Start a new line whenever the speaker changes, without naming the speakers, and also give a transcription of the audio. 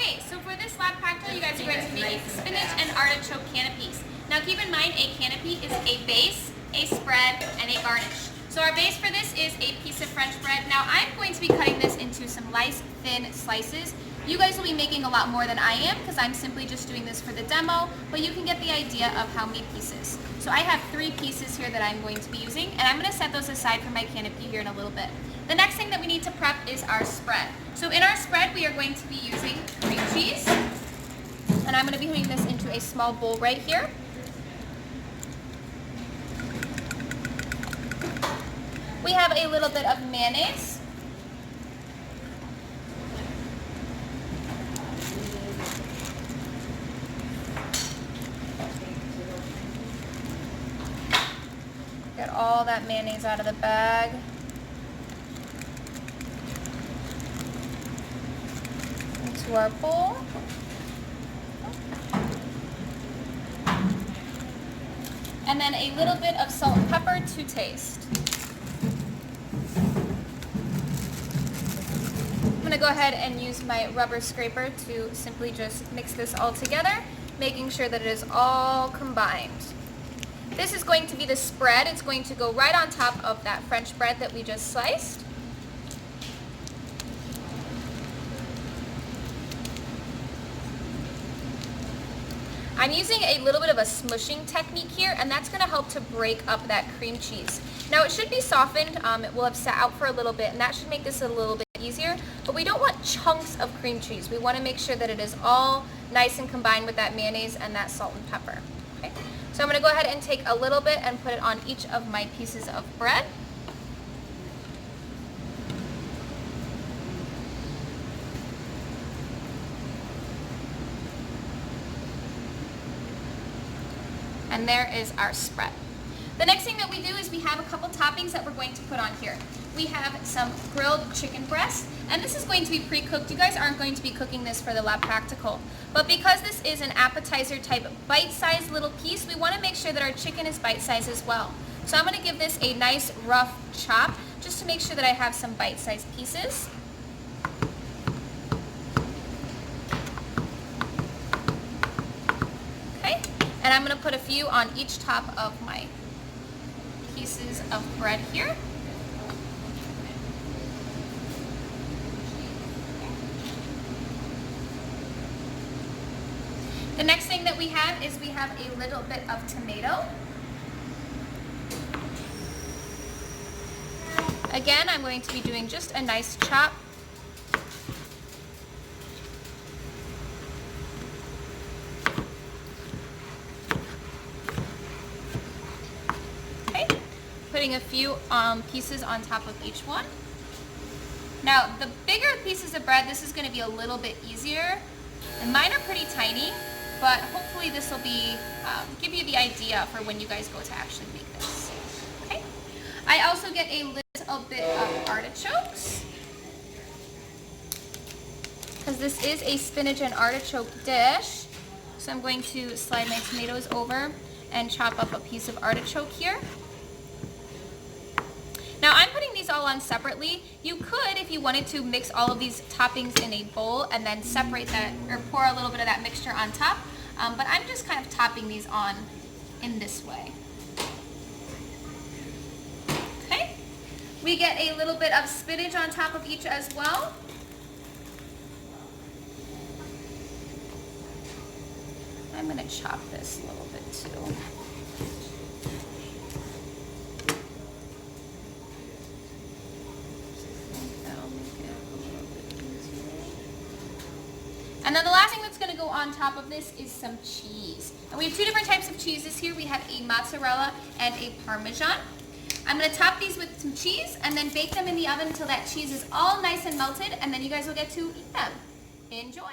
Okay, so for this lab practical, you guys are going to be making spinach and artichoke canapes. Now keep in mind, a canapé is a base, a spread, and a garnish. So our base for this is a piece of French bread. Now I'm going to be cutting this into some nice thin slices. You guys will be making a lot more than I am because I'm simply just doing this for the demo, but you can get the idea of how many pieces. So I have 3 pieces here that I'm going to be using, and I'm going to set those aside for my canapé here in a little bit. The next thing that we need to prep is our spread. So in our spread, we are going to be using cream cheese, and I'm going to be putting this into a small bowl right here. We have a little bit of mayonnaise. Get all that mayonnaise out of the bag. Into our bowl. And then a little bit of salt and pepper to taste. I'm going to go ahead and use my rubber scraper to simply just mix this all together, making sure that it is all combined. This is going to be the spread. It's going to go right on top of that French bread that we just sliced. I'm using a little bit of a smushing technique here, and that's going to help to break up that cream cheese. Now it should be softened. It will have sat out for a little bit, and that should make this a little bit easier, but we don't want chunks of cream cheese. We want to make sure that it is all nice and combined with that mayonnaise and that salt and pepper. Okay? So I'm going to go ahead and take a little bit and put it on each of my pieces of bread. And there is our spread. The next thing that we do is we have a couple toppings that we're going to put on here. We have some grilled chicken breast, and this is going to be pre-cooked. You guys aren't going to be cooking this for the lab practical, but because this is an appetizer type bite-sized little piece, we want to make sure that our chicken is bite-sized as well. So I'm going to give this a nice rough chop just to make sure that I have some bite-sized pieces. Okay, and I'm going to put a few on each top of my pieces of bread here. The next thing that we have is we have a little bit of tomato. Again, I'm going to be doing just a nice chop. Okay, putting a few pieces on top of each one. Now, the bigger pieces of bread, this is going to be a little bit easier. And mine are pretty tiny, but hopefully this will be give you the idea for when you guys go to actually make this. Okay. I also get a little bit of artichokes, because this is a spinach and artichoke dish. So I'm going to slide my tomatoes over and chop up a piece of artichoke here. Now I'm putting these all on separately. You could, if you wanted to, mix all of these toppings in a bowl and then separate that or pour a little bit of that mixture on top. But I'm just kind of topping these on in this way. Okay. We get a little bit of spinach on top of each as well. I'm going to chop this a little bit too. And then the last thing that's going to go on top of this is some cheese. And we have 2 different types of cheeses here. We have a mozzarella and a Parmesan. I'm going to top these with some cheese and then bake them in the oven until that cheese is all nice and melted, and then you guys will get to eat them. Enjoy!